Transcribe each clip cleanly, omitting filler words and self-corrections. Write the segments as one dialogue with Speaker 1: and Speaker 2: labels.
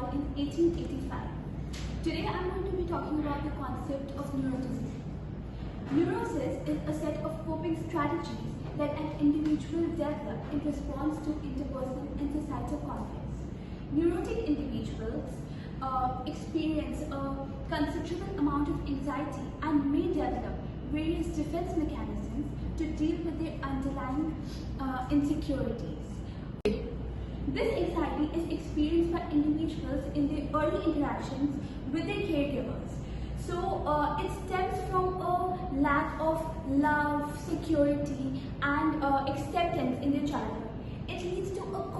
Speaker 1: started in 1885. Today I'm going to be talking about the concept of neuroticism. Neurosis is a set of coping strategies that an individual develops in response to interpersonal and societal conflicts. Neurotic individuals experience a considerable amount of anxiety and may develop various defense mechanisms to deal with their underlying insecurities. This anxiety is experienced by individuals in their early interactions with their caregivers. So it stems from a lack of love, security and acceptance in their childhood. It leads to a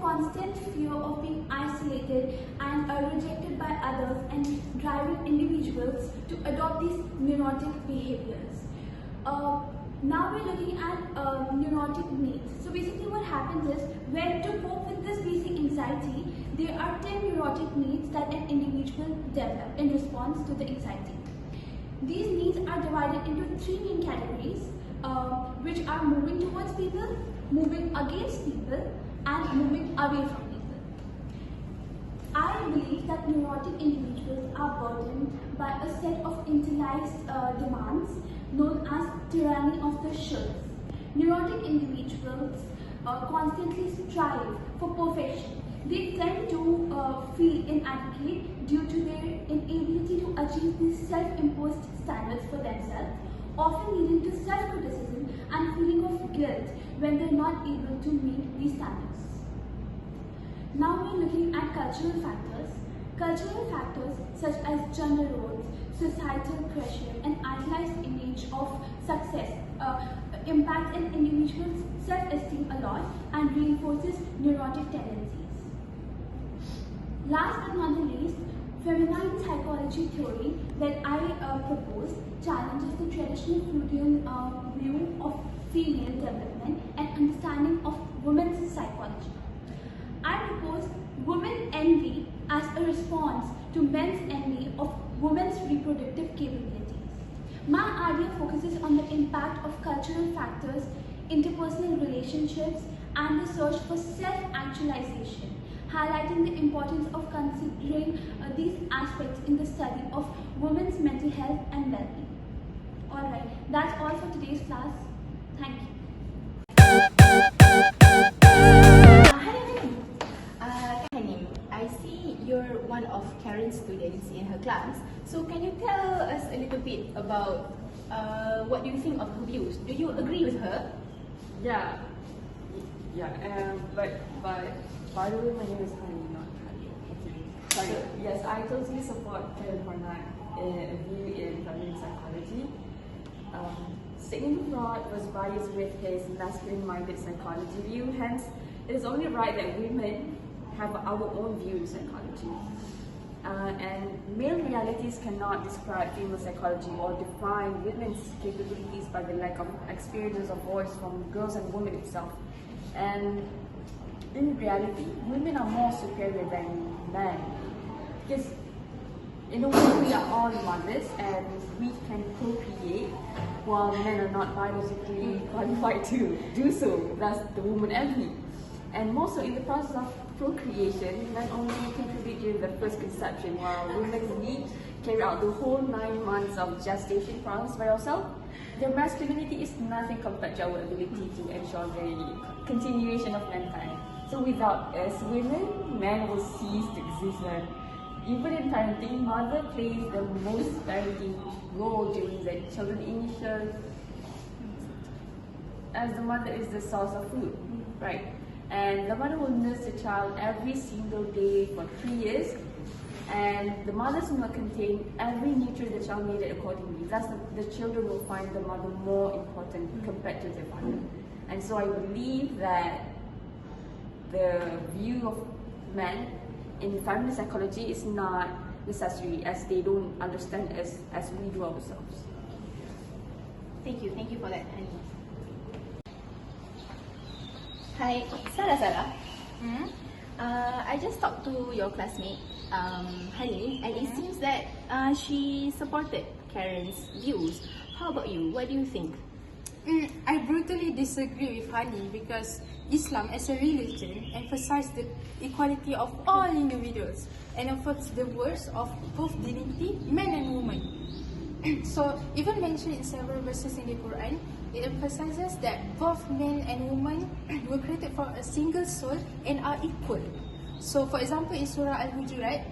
Speaker 1: constant fear of being isolated and rejected by others, and driving individuals to adopt these neurotic behaviors. Now we're looking at neurotic needs. So basically what happens is, when to cope with this basic anxiety, there are 10 neurotic needs that an individual develops in response to the anxiety. These needs are divided into 3 main categories, which are moving towards people, moving against people, and moving away from people. I believe that neurotic individuals are burdened by a set of internalized demands known as tyranny of the shoulds. Neurotic individuals constantly strive for perfection. They tend to feel inadequate due to their inability to achieve these self-imposed standards for themselves, often leading to self-criticism and feeling of guilt when they're not able to meet these standards. Now we're looking at cultural factors. Cultural factors such as gender roles, societal pressure, and idealized image of success impact an individual's self-esteem a lot and reinforces neurotic tendencies. Last but not the least, feminine psychology theory that I propose challenges the traditional Freudian view of female development and understanding of women's psychology. I propose women envy as a response to men's envy of women's reproductive capabilities. My idea focuses on the impact of cultural factors, interpersonal relationships, and the search for self-actualization, highlighting the importance of considering these aspects in the study of women's mental health and well-being. Alright, that's all for today's class. Thank you.
Speaker 2: I see you're one of Karen's students in her class. So can you tell us a little bit about what do you think of her views? Do you agree with her?
Speaker 3: Yeah. But by the way, my name is Horney, not Karen. Okay. Sorry. So, yes, I totally support Karen Horney's view in feminine psychology. Sigmund Freud was biased with his masculine-minded psychology view. Hence, it is only right that women have our own view in psychology. And male realities cannot describe female psychology or define women's capabilities by the lack of experience or voice from girls and women itself. And in reality, women are more superior than men, because in a way we are all mothers and we can procreate, while men are not biologically qualified to do so. That's the woman envy. And more so, in the process of procreation, men only contribute during the first conception, while women need carry out the whole 9 months of gestation process by ourselves. Their masculinity is nothing compared to our ability to ensure the continuation of mankind. So without us women, men will cease to exist. And even in parenting, mother plays the most parenting role during the children's initial, as the mother is the source of food, right? And the mother will nurse the child every single day for 3 years, and the mother's milk contains every nutrient the child needed accordingly. Thus, the children will find the mother more important compared to their father. And so I believe that the view of men in feminine psychology is not necessary, as they don't understand us as we do ourselves.
Speaker 2: Thank you for that, Honey. Hi, Sarah. I just talked to your classmate, Honey, and it seems that she supported Karen's views. How about you? What do you think?
Speaker 4: I brutally disagree with Hani because Islam as a religion emphasizes the equality of all individuals and affirms the words of both dignity, men and women. So, even mentioned in several verses in the Quran, it emphasizes that both men and women were created from a single soul and are equal. So, for example, in Surah Al-Hujurat,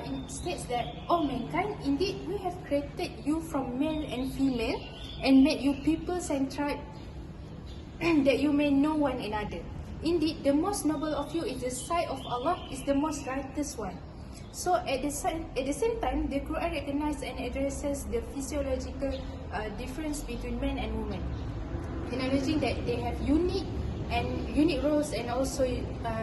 Speaker 4: it states that, "O mankind, indeed we have created you from male and female and made you peoples and tribes that you may know one another. Indeed, the most noble of you is the sight of Allah is the most righteous one." So at the same time, the Quran recognizes and addresses the physiological difference between men and women, acknowledging that they have unique roles and also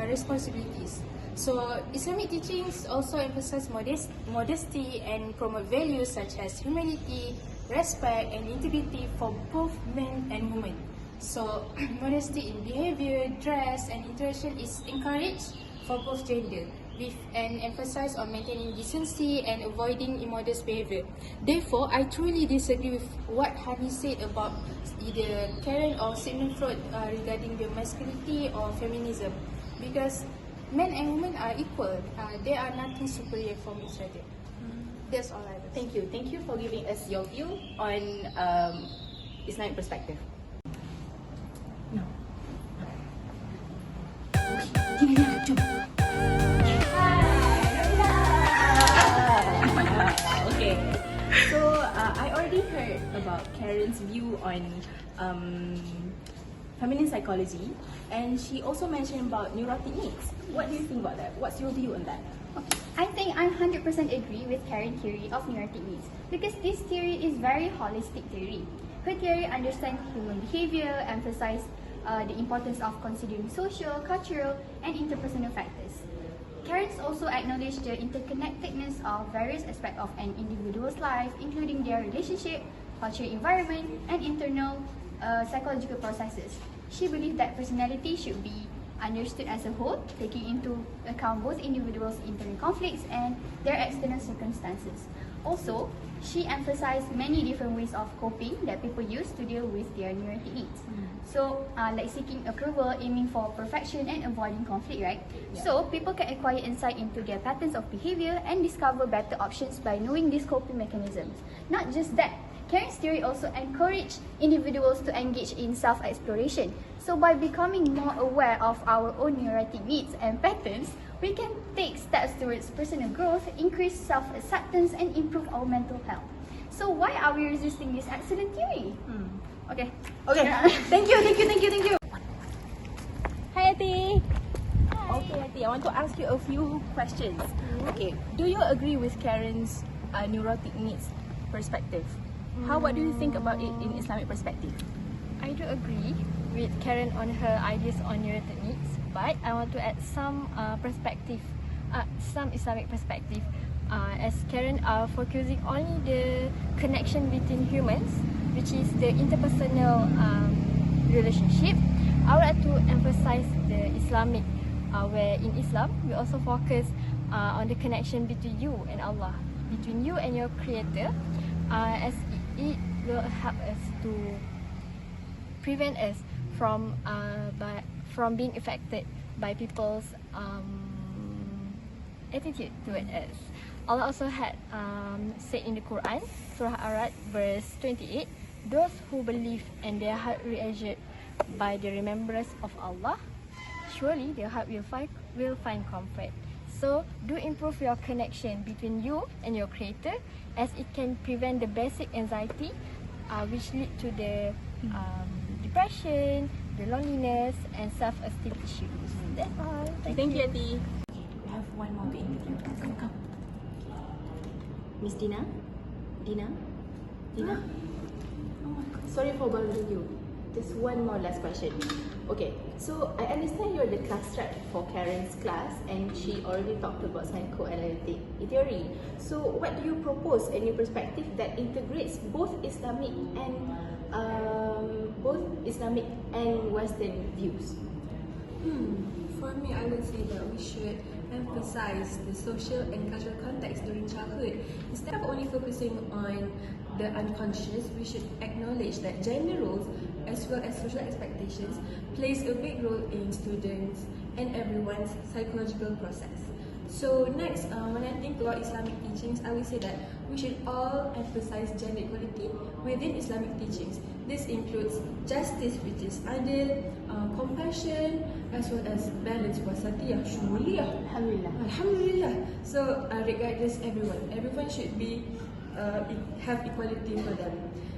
Speaker 4: responsibilities. So Islamic teachings also emphasize modesty and promote values such as humanity, respect, and integrity for both men and women. So modesty in behavior, dress, and interaction is encouraged for both gender, with an emphasis on maintaining decency and avoiding immodest behavior. Therefore, I truly disagree with what Hani said about either Karen or Sigmund Freud regarding the masculinity or feminism, because men and women are equal. They are nothing superior from each other. That's all I have.
Speaker 2: Thank you. Thank you for giving us your view on Islamic perspective. No. Okay. So I already heard about Karen's view on feminine psychology, and she also mentioned about neurotic needs. What do you think about that? What's your view on that?
Speaker 5: I think I 100% agree with Karen's theory of neurotic needs because this theory is very holistic theory. Her theory understands human behavior, emphasizes the importance of considering social, cultural, and interpersonal factors. Karen's also acknowledged the interconnectedness of various aspects of an individual's life, including their relationship, cultural environment, and internal psychological processes. She believed that personality should be understood as a whole, taking into account both individuals' internal conflicts and their external circumstances. Also, she emphasized many different ways of coping that people use to deal with their neurotic needs. So, like seeking approval, aiming for perfection, and avoiding conflict, right? Yeah. So, people can acquire insight into their patterns of behavior and discover better options by knowing these coping mechanisms. Not just that, Karen's theory also encouraged individuals to engage in self-exploration. So by becoming more aware of our own neurotic needs and patterns, we can take steps towards personal growth, increase self-acceptance, and improve our mental health. So why are we resisting this excellent theory? Okay.
Speaker 2: Thank you. Hi, Ati. Okay, Ati, I want to ask you a few questions. Okay, do you agree with Karen's neurotic needs perspective? What do you think about it in Islamic perspective?
Speaker 6: I do agree with Karen on her ideas on neurotic needs, but I want to add some perspective, some Islamic perspective. As Karen are focusing on the connection between humans, which is the interpersonal relationship. I would like to emphasize the Islamic, where in Islam we also focus on the connection between you and Allah, between you and your Creator, as it will help us to prevent us from being affected by people's attitude toward us. Allah also had said in the Quran, Surah Arad, verse 28, "Those who believe and their heart reassured by the remembrance of Allah, surely their heart will find comfort." So, do improve your connection between you and your Creator, as it can prevent the basic anxiety, which lead to the depression, the loneliness, and self-esteem issues. That's all.
Speaker 2: Thank you, Ati. We have one more to interview. Come. Miss Dina? Dina? Oh my God. Sorry for bothering you. Just one more last question. Okay, so I understand you're the class rep for Karen's class, and she already talked about psychoanalytic theory. So what do you propose a new perspective that integrates both Islamic and Western views?
Speaker 3: For me, I would say that we should
Speaker 7: emphasize the social and cultural context during childhood. Instead of only focusing on the unconscious, we should acknowledge that gender roles as well as social expectations plays a big role in students and everyone's psychological process. So next, when I think about Islamic teachings, I will say that we should all emphasize gender equality within Islamic teachings. This includes justice, which is adil, compassion, as well as balance, wasatiyah, shumuliyah.
Speaker 2: Alhamdulillah.
Speaker 7: Alhamdulillah. So regardless, everyone should be have equality for them.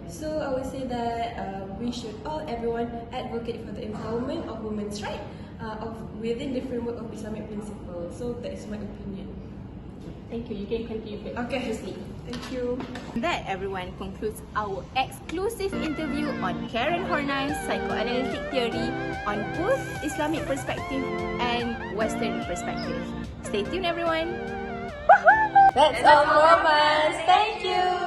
Speaker 7: So I would say that we should everyone advocate for the empowerment of women's rights within the framework of Islamic principles. So that is my opinion.
Speaker 2: Thank you. You can continue.
Speaker 7: Okay. Thank you.
Speaker 2: That, everyone, concludes our exclusive interview on Karen Horney's psychoanalytic theory on both Islamic perspective and Western perspective. Stay tuned, everyone. Woohoo! That's all from us. Thank you.